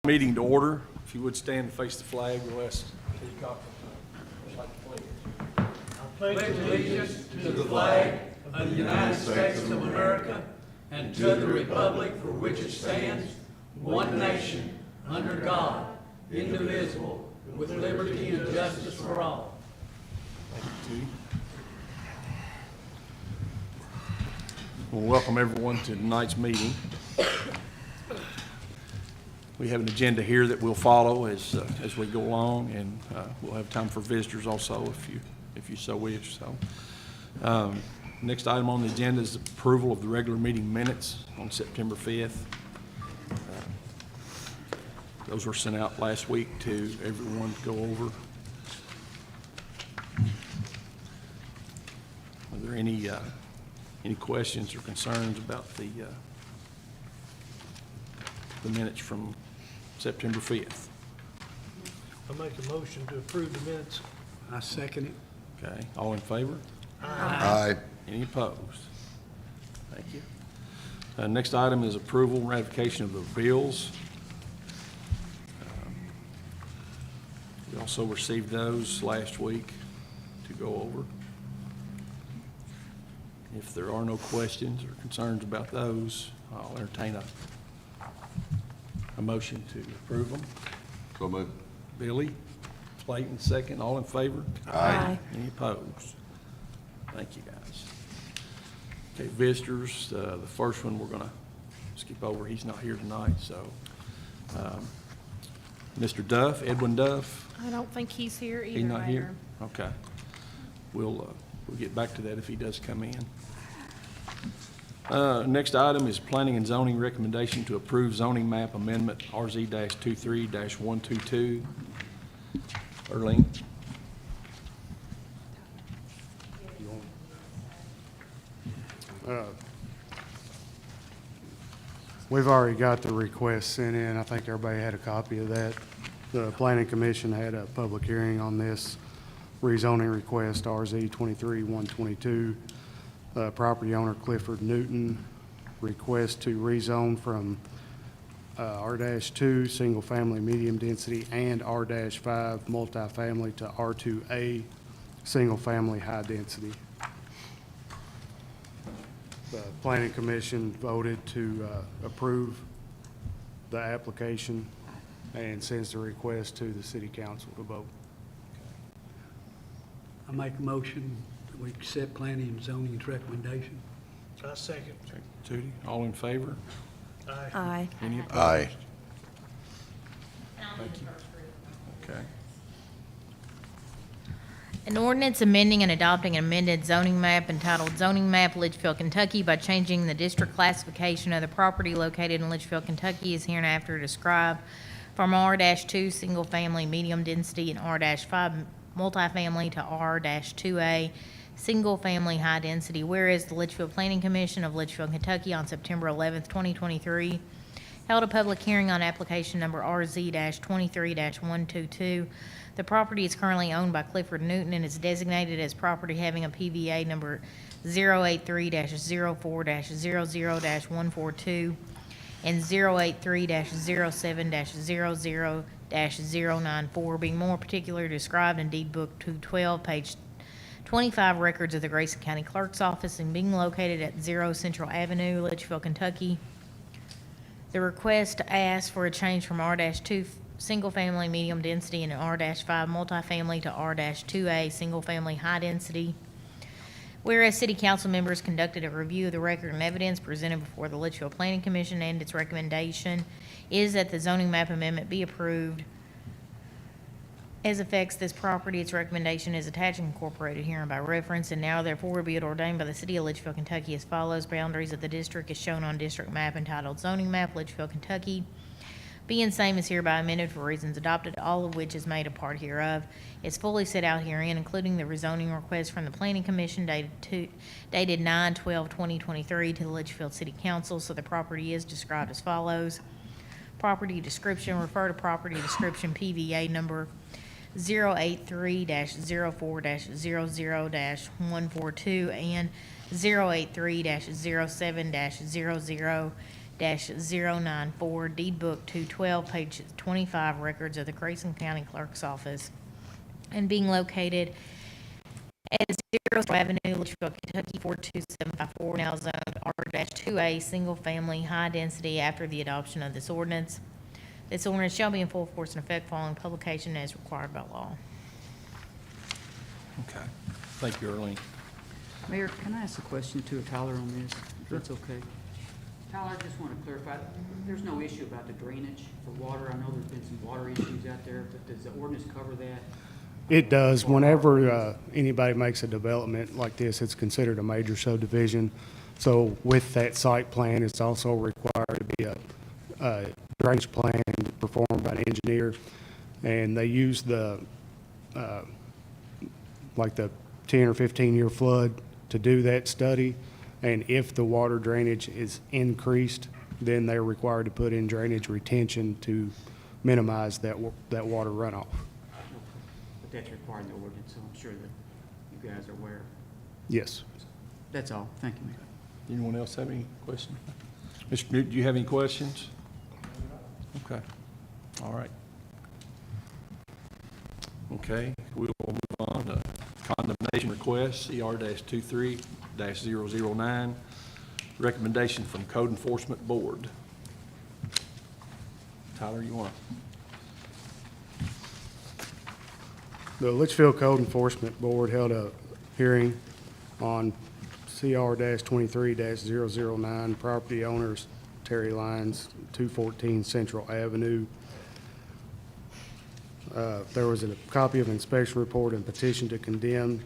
Meeting to order. If you would stand and face the flag, we'll ask City Council to recite the pledge. Pledge allegiance to the flag of the United States of America and to the republic for which it stands, one nation, under God, indivisible, with liberty and justice for all. Thank you. Well, welcome everyone to tonight's meeting. We have an agenda here that we'll follow as we go along, and we'll have time for visitors also if you so wish. So, next item on the agenda is approval of the regular meeting minutes on September 5th. Those were sent out last week to everyone to go over. Are there any questions or concerns about the minutes from September 5th? I make a motion to approve the minutes. I second it. Okay, all in favor? Aye. Any opposed? Thank you. Next item is approval and ratification of the bills. We also received those last week to go over. If there are no questions or concerns about those, I'll entertain a motion to approve them. So moved. Billy, Clayton, second. All in favor? Aye. Any opposed? Thank you, guys. Okay, visitors, the first one we're going to skip over. He's not here tonight, so Mr. Duff, Edwin Duff. I don't think he's here either. He's not here? Mayor. Okay. We'll get back to that if he does come in. Next item is planning and zoning recommendation to approve zoning map amendment RZ-23-122. Erling. We've already got the request sent in. I think everybody had a copy of that. The Planning Commission had a public hearing on this rezoning request, RZ 23-122. Property owner Clifford Newton request to rezone from R-2 single family medium density and R-5 multifamily to R2A single family high density. The Planning Commission voted to approve the application and sends the request to the City Council to vote. I make a motion that we accept planning and zoning's recommendation. I second. Judy, all in favor? Aye. Aye. Any opposed? Aye. Thank you. Okay. An ordinance amending and adopting an amended zoning map entitled Zoning Map Leitchfield, Kentucky by changing the district classification of the property located in Leitchfield, Kentucky is hereinafter described from R-2 single family medium density and R-5 multifamily to R-2A single family high density. Whereas the Leitchfield Planning Commission of Leitchfield, Kentucky on September 11th, 2023 held a public hearing on application number RZ-23-122. The property is currently owned by Clifford Newton and is designated as property having a PVA number 083-04-00-142 and 083-07-00-094, being more particularly described in Deed Book 212, page 25, records of the Grayson County Clerk's Office, and being located at 0 Central Avenue, Leitchfield, Kentucky. The request asks for a change from R-2 single-family medium density and R-5 multifamily to R-2A single-family high density. Whereas City Council members conducted a review of the record and evidence presented before the Leitchfield Planning Commission, and its recommendation is that the zoning map amendment be approved as affects this property. Its recommendation is attached and incorporated herein by reference, and now therefore be it ordained by the City of Leitchfield, Kentucky as follows. Boundaries of the district is shown on district map entitled Zoning Map Leitchfield, Kentucky. Being same is hereby amended for reasons adopted, all of which is made a part hereof. It's fully set out herein, including the rezoning request from the Planning Commission dated 9/12/2023 to the Leitchfield City Council. So the property is described as follows. Property description, refer to property description PVA number 083-04-00-142 and 083-07-00 094, deed book 212, page 25, records of the Grayson County Clerk's Office, and being located at 0 Avenue, Leitchfield, Kentucky 42754, now zoned R-2A, single-family, high-density after the adoption of this ordinance. This ordinance shall be in full force and effect following publication as required by law. Okay. Thank you, Earlene. Mayor, can I ask a question to Tyler on this, if that's okay? Tyler, I just want to clarify, there's no issue about the drainage for water. I know there's been some water issues out there, but does the ordinance cover that? It does. Whenever anybody makes a development like this, it's considered a major subdivision. So with that site plan, it's also required to be a drainage plan performed by an engineer. And they use the, like the 10 or 15-year flood to do that study. And if the water drainage is increased, then they're required to put in drainage retention to minimize that water runoff. But that's required in the ordinance, so I'm sure that you guys are aware. Yes. That's all. Thank you, Mayor. Anyone else have any questions? Mr. Newton, do you have any questions? Okay. All right. Okay, we will move on to condemnation request, CR-23-009, recommendation from Code Enforcement Board. Tyler, you want to? The Leitchfield Code Enforcement Board held a hearing on CR-23-009, property owners Terry Lyons, 214 Central Avenue. There was a copy of inspection report and petition to condemn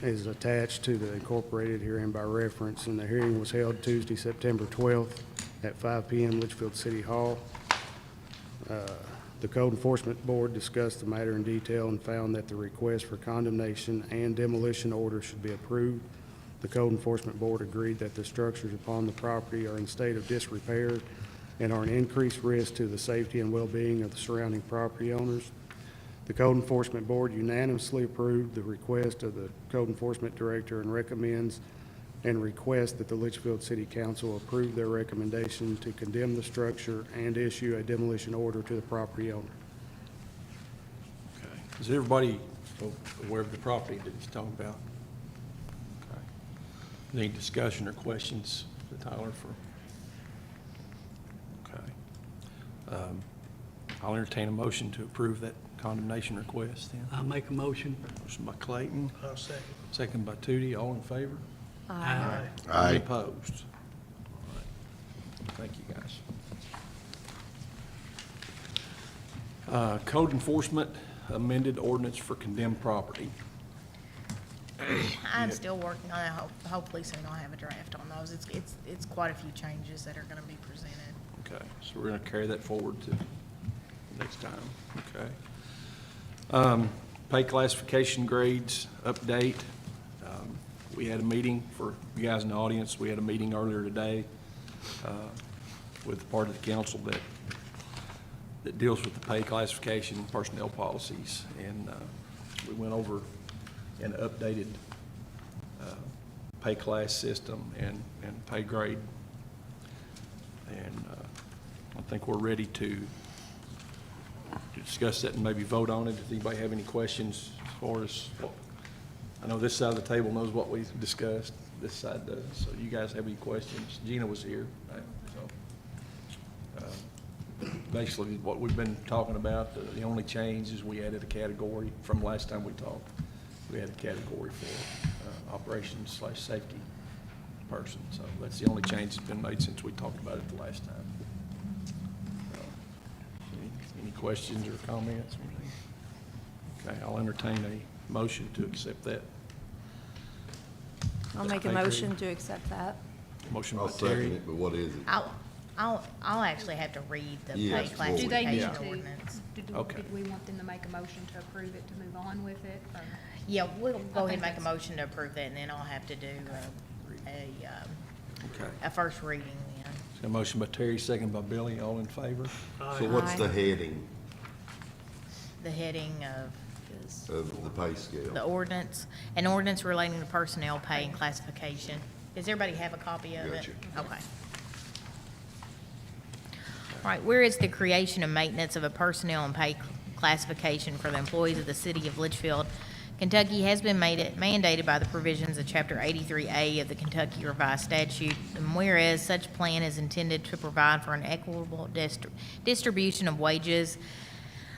is attached to the incorporated herein by reference, and the hearing was held Tuesday, September 12th at 5 p.m. Leitchfield City Hall. The Code Enforcement Board discussed the matter in detail and found that the request for condemnation and demolition order should be approved. The Code Enforcement Board agreed that the structures upon the property are in state of disrepair and are an increased risk to the safety and well-being of the surrounding property owners. The Code Enforcement Board unanimously approved the request of the Code Enforcement Director and recommends and requests that the Leitchfield City Council approve their recommendation to condemn the structure and issue a demolition order to the property owner. Okay. Is everybody aware of the property that he's talking about? Okay. Any discussion or questions for Tyler for? Okay. I'll entertain a motion to approve that condemnation request then. I make a motion. Motion by Clayton, I'll second. second by Tootie. All in favor? Aye. Any Aye. opposed? All right. Thank you, guys. Code enforcement amended ordinance for condemned property. I'm still working on it. Hopefully soon I'll have a draft on those. It's quite a few changes that are going to be presented. Okay, so we're going to carry that forward to next time. Okay. Pay classification grades update. We had a meeting for you guys in the audience. We had a meeting earlier today with part of the council that deals with the pay classification personnel policies. And we went over an updated pay class system and pay grade. And I think we're ready to discuss that and maybe vote on it. Does anybody have any questions as far as what? I know this side of the table knows what we discussed, this side does. So you guys have any questions? Gina was here, right? So basically what we've been talking about, the only change is we added a category from last time we talked. We had a category for operations/safety person. So that's the only change that's been made since we talked about it the last time. So, any questions or comments or anything? Okay, I'll entertain a motion to accept that. I'll make a motion to accept that. Motion by I'll second Terry. it, but what is it? I'll actually have to read the pay Yes, before we- Do they need classification to? ordinance. Okay. Did we want them to make a motion to approve it to move on with it? Or- Yeah, we'll go ahead and make a that's- motion to approve that, and then I'll have to do Okay. a first reading then. So a motion by Terry, second by Billy, all in favor? So what's the Aye. heading The heading of is of the pay the scale? ordinance, an ordinance relating to personnel pay and classification. Does everybody have a copy of it? Gotcha. Okay. Right, whereas the creation and maintenance of a personnel and pay classification for the employees of the city of Litchfield, Kentucky has been mandated by the provisions of Chapter 83A of the Kentucky Revised Statute, and whereas such plan is intended to provide for an equitable distribution of wages,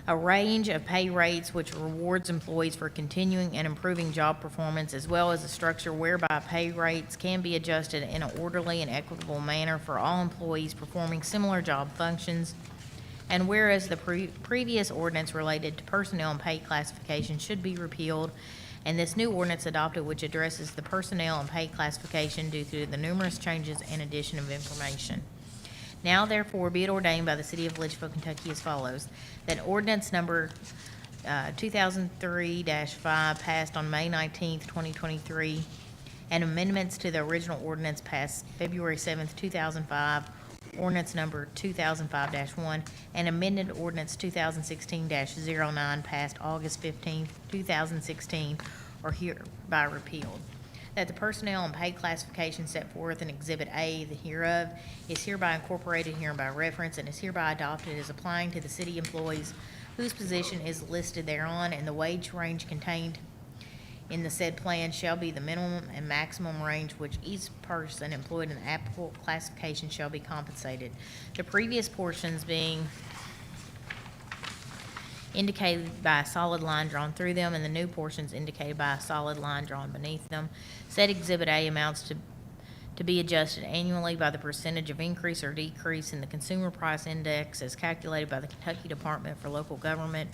a range of pay rates which rewards employees for continuing and improving job performance, as well as a structure whereby pay rates can be adjusted in an orderly and equitable manner for all employees performing similar job functions. And whereas the previous ordinance related to personnel and pay classification should be repealed, and this new ordinance adopted which addresses the personnel and pay classification due to the numerous changes and addition of information. Now therefore be it ordained by the city of Leitchfield, Kentucky as follows, that ordinance number 2003-5 passed on May 19th, 2023, and amendments to the original ordinance passed February 7th, 2005, ordinance number 2005-1, and amended ordinance 2016-09 passed August 15th, 2016, are hereby repealed. That the personnel and pay classification set forth in Exhibit A hereof is hereby incorporated herein by reference and is hereby adopted as applying to the city employees whose position is listed thereon, and the wage range contained in the said plan shall be the minimum and maximum range which each person employed in the applicable classification shall be compensated. The previous portions being indicated by a solid line drawn through them, and the new portions indicated by a solid line drawn beneath them. Said Exhibit A amounts to be adjusted annually by the percentage of increase or decrease in the Consumer Price Index as calculated by the Kentucky Department for Local Government,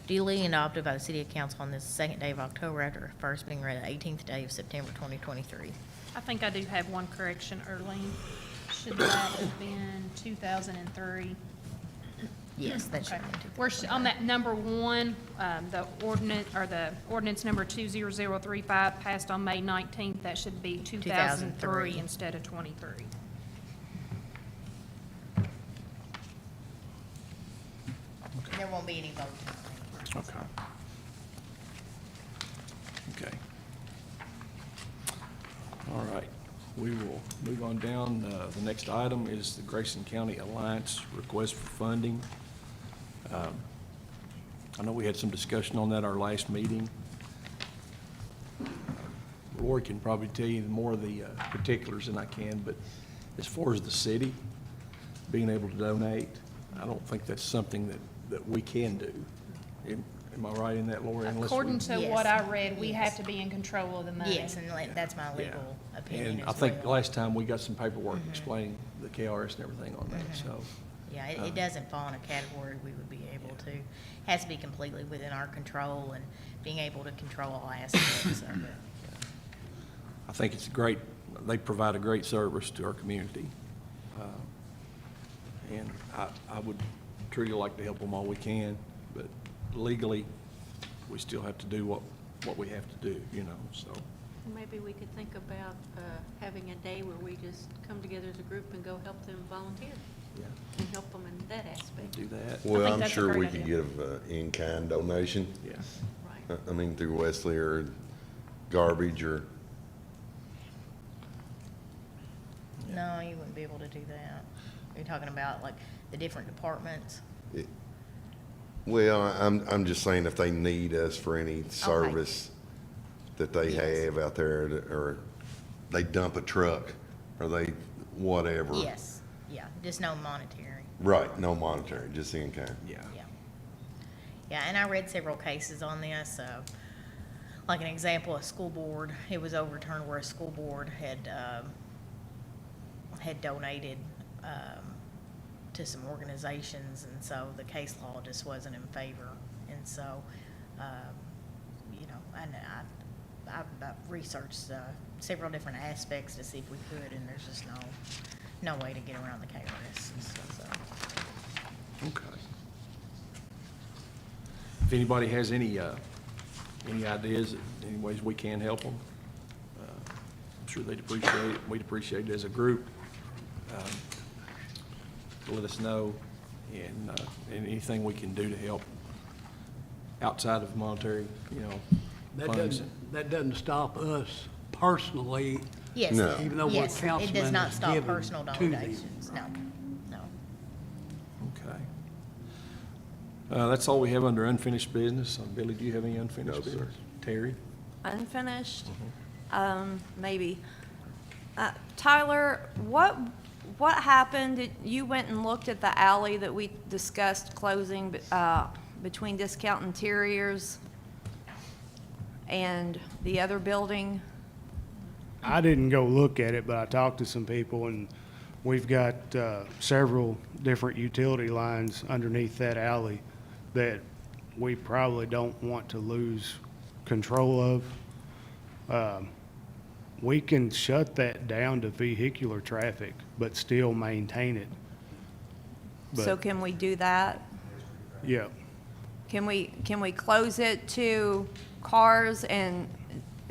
duly adopted by the City Council on this second day of October after first being read the 18th day of September 2023. I think I do have one correction, Earlene. Should that have been 2003? Yes, that should Okay. be. We're on that number one, the ordinance number 20035 passed on May 19th. That should be 2003 instead of 23. There won't be any vote tonight. Okay. Okay. All right, we will move on down. The next item is the Grayson County Alliance request for funding. I know we had some discussion on that our last meeting. Roy can probably tell you more of the particulars than I can, but as far as the city being able to donate, I don't think that's something that we can do. Am I right in that, Lori? Unless we- According to Yes. what I read, we Yes. have to be in control of the money. Yes, and that's my legal Yeah. opinion And I as think well. last time we got some paperwork explaining the KRS and everything on that, so. Yeah, it doesn't fall in a category we would be able to. Has to be completely within our control and being able to control all aspects of it. I think it's great, they provide a great service to our community. And I would truly like to help them all we can, but legally, we still have to do what we have to do, so. Maybe we could think about having a day where we just come together as a group and go help them volunteer Yeah, and help them in that aspect. do that, Well, think I'm that's a sure great we could idea. give an in-kind donation, yeah. Right. I mean, through Wesley or garbage or, No, you wouldn't be able to do that. You're talking about like the different departments. well, I'm just saying if they need us for any service that they Yes. have out there, or they dump a truck, or they, whatever. Yes, yeah, just no monetary. Right, no monetary, just in-kind. Yeah. Yeah. Yeah, and I read several cases on this, like an example, a school board, it was overturned where a school board had donated, to some organizations, and so the case law just wasn't in favor. And so, and I've researched, several different aspects to see if we could, and there's just no way to get around the KRS, so. Okay. If anybody has any ideas, any ways we can help them, I'm sure they'd appreciate it. We'd appreciate it as a group. Let us know, and anything we can do to help outside of monetary, funds. That doesn't stop us personally, Yes, No. even though we're yes, it does councilmen, not is stop given personal to them. donations, no, no. That's all we have under unfinished business. Billy, do you have any unfinished No, sir. business? Terry? Unfinished? Maybe. Tyler, what happened? You went and looked at the alley that we discussed closing between Discount Interiors and the other building? I didn't go look at it, but I talked to some people, and we've got several different utility lines underneath that alley that we probably don't want to lose control of. We can shut that down to vehicular traffic, but still maintain it. So But, can we do that? yeah, Can we close it to cars and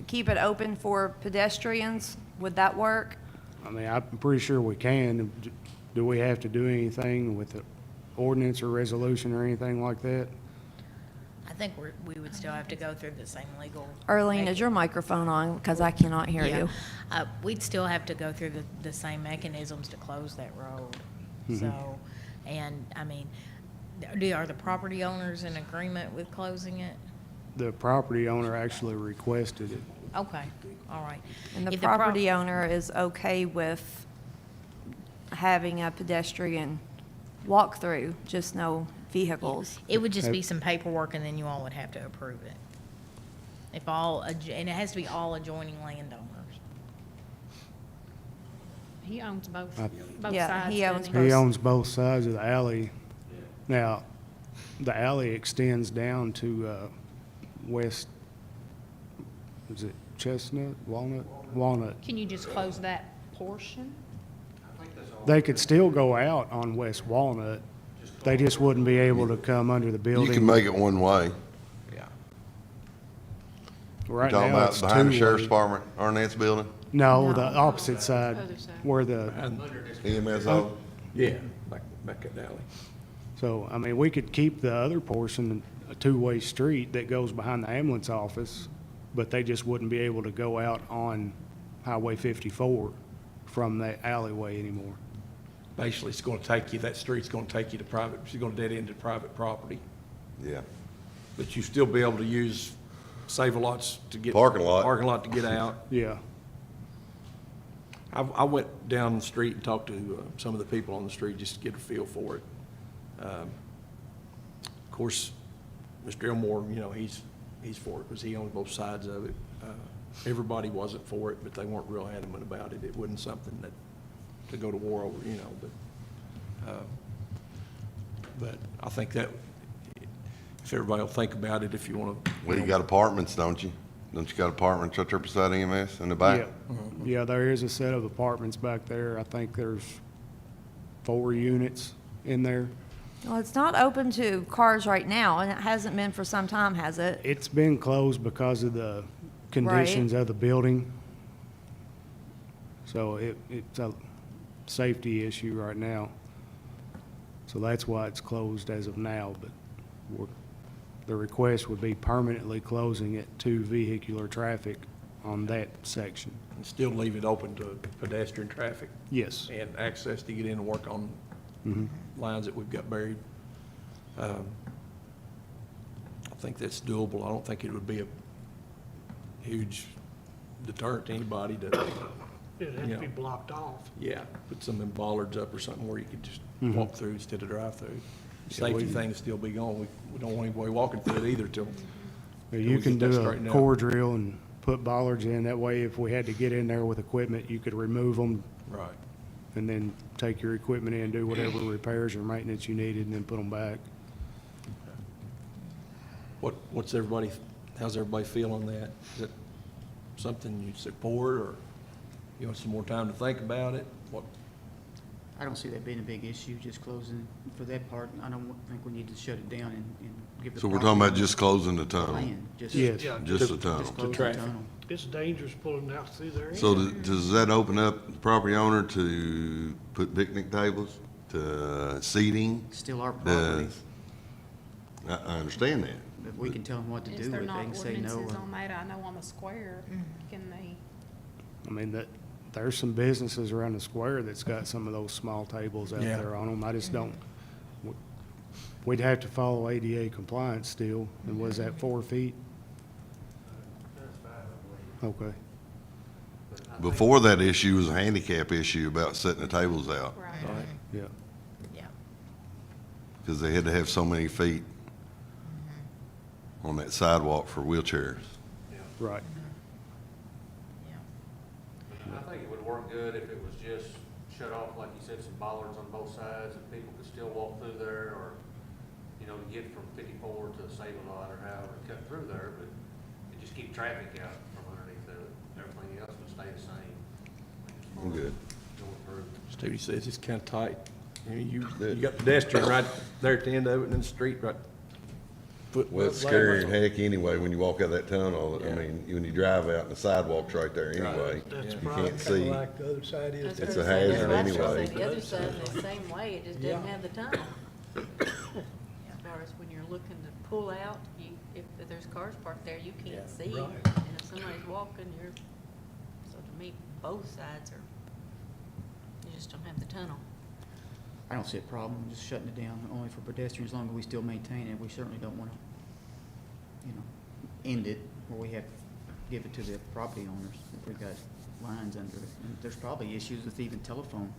keep it open for pedestrians? Would that work? I mean, I'm pretty sure we can. Do we have to do anything with the ordinance or resolution or anything like that? I think we would still have to go through the same legal. Arlene, is your microphone on? Because I cannot hear Yeah. you. We'd still have to go through the same mechanisms to close that road. So, and, I mean, are the property owners in agreement with closing it? The property owner actually requested it. Okay, all right. And the If prop- property owner is okay with having a pedestrian walk-through, just no vehicles? It would just be some paperwork, and then you all would have to approve it. If all, and it has to be all adjoining landowners. He owns both, I- both Yeah, sides. he doesn't owns He both. owns both sides of the alley. Now, the alley extends down to west, is it Chestnut, Walnut? Can you just close that portion? They could still go out on West Walnut. They just wouldn't be able to come under the You building. can make it one way. Yeah. Right Talking now, about it's behind the two-way. sheriff's department, Arnett's building, No, the No. opposite side, Other side. where the, EMSO. Yeah, back at the alley. so, I mean, we could keep the other portion, a two-way street that goes behind the ambulance office, but they just wouldn't be able to go out on Highway 54 from that alleyway anymore. Basically, it's gonna take you, that street's gonna take you to private, it's gonna dead end to private property. Yeah. But you still be able to use save-a-lots to get. Parking lot. Parking lot to get out. Yeah, I went down the street and talked to some of the people on the street just to get a feel for it. Of course, Mr. Elmore, you know, he's for it because he owns both sides of it. Everybody wasn't for it, but they weren't real adamant about it. It wasn't something that, to go to war over, you know, but I think that if everybody will think about it, if you want to. Well, you got apartments, don't you? Don't you got apartments right there beside EMS in the back? yeah. Yeah, there is a set of apartments back there. I think there's 4 units in there. Well, it's not open to cars right now, and it hasn't been for some time, has it? It's been closed because of the conditions of the building. So it's a safety issue right now. So that's why it's closed as of now, but the request would be permanently closing it to vehicular traffic on that section. And still leave it open to pedestrian traffic Yes. and access to get in and work on lines that we've got buried. I think that's doable. I don't think it would be a huge deterrent to anybody to, It'd have Yeah. to be blocked off. yeah, put some bollards up or something where you could just walk through instead of drive through. Yeah, Safety we- thing to still be going. We don't want anybody walking through it either till. You we can get that do a straightened out. core drill and put bollards in. That way, if we had to get in there with equipment, you could remove them Right. and then take your equipment in, do whatever repairs or maintenance you needed, and then put them back. How's everybody feel on that? Is it something you support, or you want some more time to think about it? What, I don't see that being a big issue, just closing for that part. I don't think we need to shut it down and give the. So we're talking about property just closing the owner tunnel, plan, just- Yes. Yeah, just the tunnel. Just close the traffic. tunnel. it's dangerous pulling out through there. So anyway. does that open up the property owner to put picnic tables, to seating? Still our property, I understand that. but we can tell them what to do Is with there it. They not can say no. ordinances or- on that? I know on the square, can they? I mean, there's some businesses around the square that's got some of those small tables out Yeah. there on them. I just don't, We'd have to follow ADA compliance still, and was that 4 feet? Okay. Before that issue was a handicap issue about setting the tables out, Right. Right. Yeah. Yeah. because they had to have so many feet on that sidewalk for wheelchairs. Right. I think it would work good if it was just shut off, like you said, some bollards on both sides, and people could still walk through there, or, you know, to get from 54 to Save-A-Lot or however, cut through there, but it just keep traffic out from underneath there. Everything else would stay the same. I'm good. Going through. Stevie says it's kind of tight. You got pedestrian right there at the end of it, and then the street right. foot- Well, it's scary as heck anyway when you walk out that tunnel. I mean, when you drive out and the sidewalk's right there anyway. That's You probably can't kinda see. like the other side is. That's It's what a I was hazard gonna say. anyway. The other side is the same way, it just doesn't Yeah. have the tunnel. As far as when you're looking to pull out, if there's cars parked there, you can't see. Right. And if somebody's walking, so to me, both sides are, you just don't have the tunnel. I don't see a problem just shutting it down only for pedestrians, as long as we still maintain it. We certainly don't want to, end it where we have to give it to the property owners if we've got lines under it. And there's probably issues with even telephone.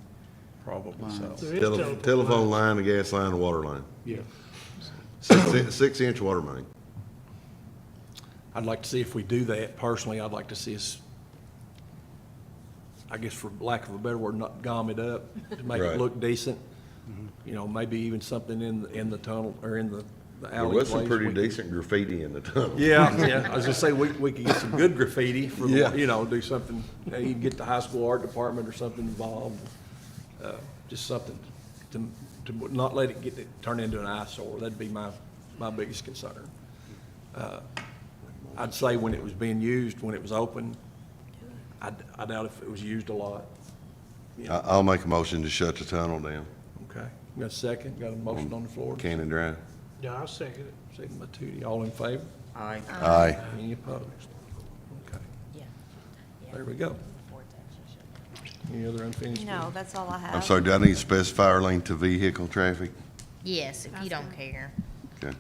Probably so. There is Telephone line, the gas line, the water line. Yeah. 6-inch water main. I'd like to see if we do that, personally, I'd like to see us, I guess for lack of a better word, not gum it up, to make Right. it look decent. You know, maybe even something in the tunnel, or in the There alley. was some pretty decent graffiti in the tunnel. Yeah, yeah, I was gonna say, we could get some good graffiti for, Yeah. do something, you can get the high school art department or something involved. Just something to not let it turn into an eyesore, that'd be my biggest concern. I'd say when it was being used, when it was open, I doubt if it was used a lot. I'll make a motion to shut the tunnel down, Okay, got a second, got a motion on the floor, Cannon Drive. Yeah, I'll second it. second by Tootie, all in favor? Aye. Aye. Any opposed? Okay, Yeah. there we go. Any other unfinished business? No, that's all I have. I'm sorry, do I need to specify our lane to vehicle traffic? Yes, if you don't care. Okay.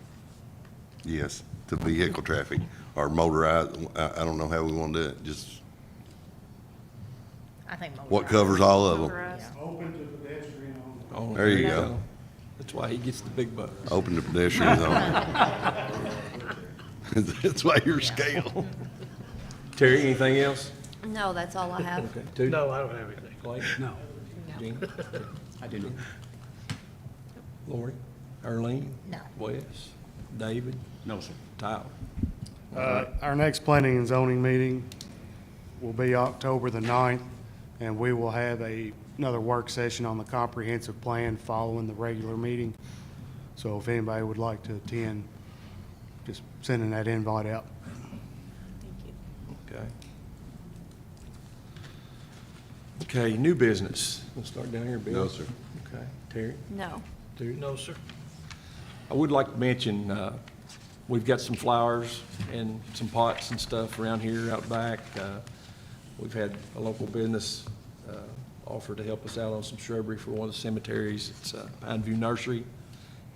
Yes, to vehicle traffic, or motorized, I don't know how we want to do it, just I think. what covers all of them. Yeah. Open to pedestrian only. Oh, There you go. That's why he gets the big bucks. Open to pedestrians only. That's why you're scale. Terry, anything else? No, that's all I have. Okay, Tootie? No, I don't have anything. Clay? No. Jean? I do not. Lori? Arlene? No. Wes? David? No, sir. Tyler? Our next planning and zoning meeting will be October the 9th, and we will have another work session on the comprehensive plan following the regular meeting. So if anybody would like to attend, just sending that invite out. Thank you. Okay. Okay, new business. We'll start down here, Bill. No, sir. Okay, Terry? No. Terry? No, sir. I would like to mention, we've got some flowers and some pots and stuff around here out back. We've had a local business offer to help us out on some shrubbery for one of the cemeteries. It's Pine View Nursery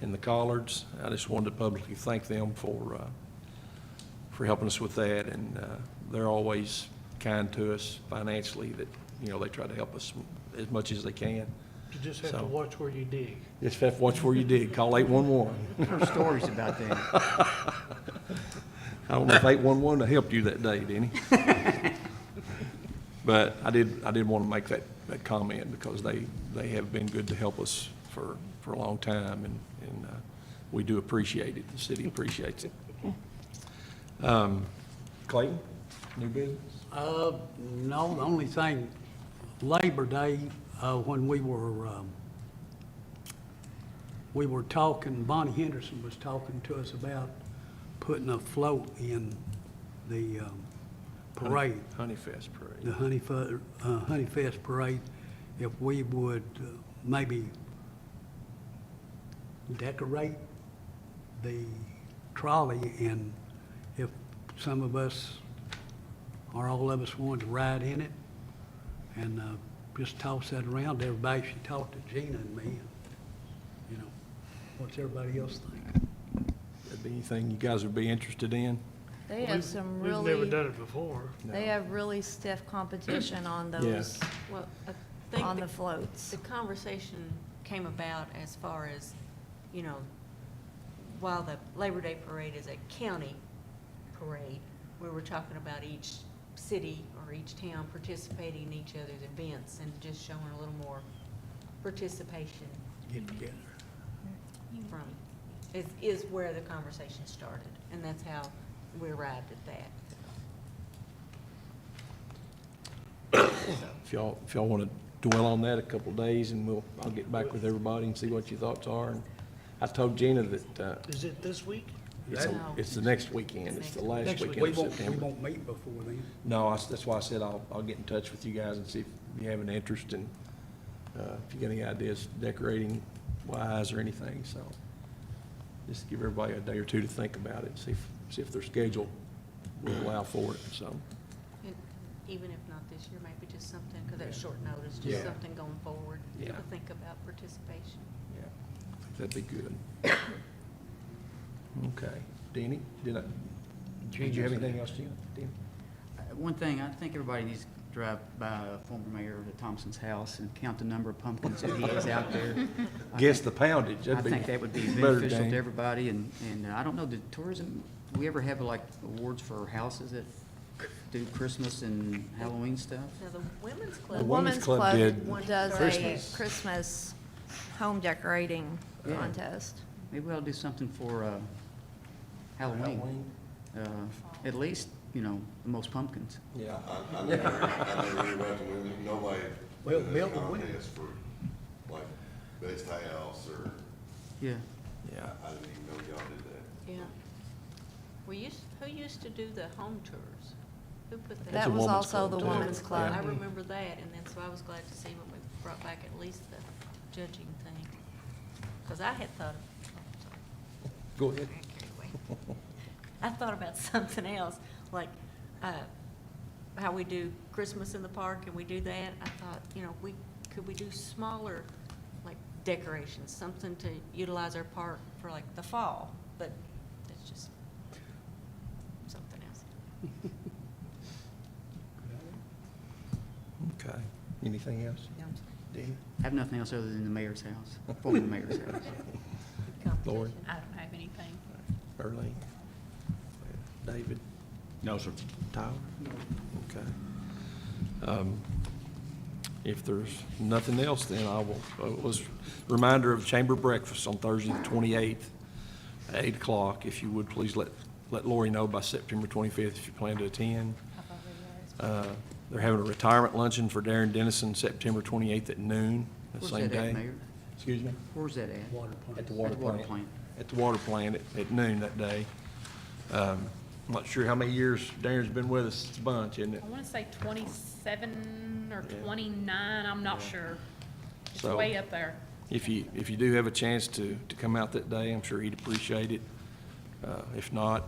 in the Collards. I just wanted to publicly thank them for helping us with that, and they're always kind to us financially, that, they try to help us as much as they can. You just have to So- watch where you dig. Just have to watch where you dig. Call 811. Heard stories about that. I don't know if 811 helped you that day, Denny. But I did want to make that comment, because they have been good to help us for a long time, and we do appreciate it. The city appreciates it. Clayton, new business? No, the only thing, Labor Day, when we were talking, Bonnie Henderson was talking to us about putting a float in the parade, Honeyfest Parade. the Honeyfest Parade, if we would maybe decorate the trolley, and if some of us, or all of us, wanted to ride in it, and just toss that around to everybody. She talked to Gina and me, and, What's everybody else think? That'd be anything you guys would be interested in? They have some We've never really, done it before. they have really stiff competition on Yeah. those, Well, I think on the floats. the conversation came about as far as, you know, while the Labor Day parade is a county parade, we were talking about each city or each town participating in each other's events and just showing a little more participation Get together. from, is where the conversation started, and that's how we arrived at that. If y'all want to dwell on that a couple of days, and I'll get back with everybody and see what your thoughts are. And I told Gina that Is it this week? it's the next weekend. It's the last Next week, weekend we of September. won't meet before then. No, that's why I said I'll get in touch with you guys and see if you have an interest in, if you got any ideas decorating wise or anything, so. Just give everybody a day or two to think about it, see if their schedule will allow for it, so. And even if not this year, maybe just something, because that's short notice, Yeah. just something going forward to Yeah. think about participation. Yeah, I think that'd be good. Okay, Deanie, did you have anything else, Gina? Deanie? One thing, I think everybody needs to drive by former Mayor Thompson's house and count the number of pumpkins that he has out there. Guess the poundage, I that'd be. think that would be better, beneficial Dane. to everybody, and I don't know, did tourism, do we ever have like awards for houses that do Christmas and Halloween stuff? Now, the women's The club. Women's Club did does a Christmas. Christmas home decorating Yeah. contest. Maybe we ought to do something for Halloween. At least, you know, the most pumpkins. Yeah. I never heard about the women, nobody. Well, did a build the women. contest for, like, best house, or, Yeah. Yeah. I didn't even know y'all did that. Yeah. Who used to do the home tours? Who put that? That's a That was woman's also club, the too. Women's Yeah. Club. I remember that, and then so I was glad to see when we brought back at least the judging thing. Because I had thought, Go ahead. I thought about something else, like, how we do Christmas in the park, and we do that. I thought, you know, could we do smaller, like, decorations, something to utilize our park for like the fall, but it's just something else. Okay, anything else? Deanie? I have nothing else other than the mayor's house, former mayor's house. Lori? I don't have anything. Early? David? No, sir. Tyler? Okay. If there's nothing else, then I will, reminder of chamber breakfast on Thursday, the 28th, at 8 o'clock. If you would, please let Lori know by September 25th if you plan to attend. They're having a retirement luncheon for Darren Dennison, September 28th at noon, the Where's same that day. at, Mayor? Excuse me? Where's that at? Water plant. At the water At the water plant. plant. At the water plant at noon that day. I'm not sure how many years Darren's been with us. It's a bunch, isn't it? I want to say 27 or Yeah. 29, I'm not sure. It's So- way up there. If you do have a chance to come out that day, I'm sure he'd appreciate it. If not,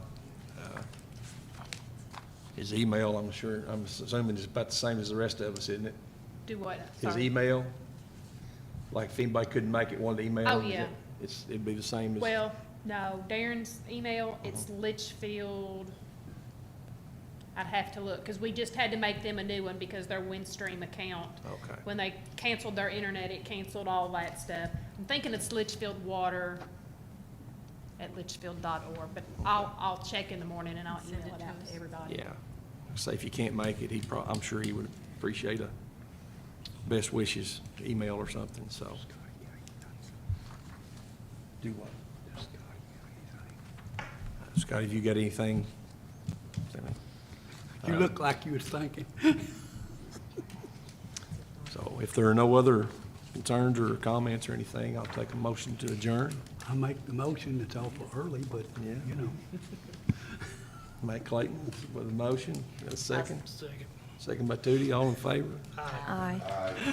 his email, I'm assuming is about the same as the rest of us, isn't it? Do what? His Sorry. email, like if anybody couldn't make it, wanted to email. Oh, him, yeah. It'd be the same as. Well, no, Darren's email, it's Litchfield. I'd have to look, because we just had to make them a new one because their Windstream account. Okay. When they canceled their internet, it canceled all that stuff. I'm thinking it's Litchfield Water at litchfield.org, but I'll check in the morning and I'll Send email it it to out us. to everybody. Yeah. Say if you can't make it, I'm sure he would appreciate a best wishes email or something, so. Do what? Scott, have you got anything? You look like you was thinking. So if there are no other concerns or comments or anything, I'll take a motion to adjourn. I make the motion, it's awful early, but, Yeah. you know. Mike Clayton with a motion, a second. Second. Second by Tootie, all in favor? Aye.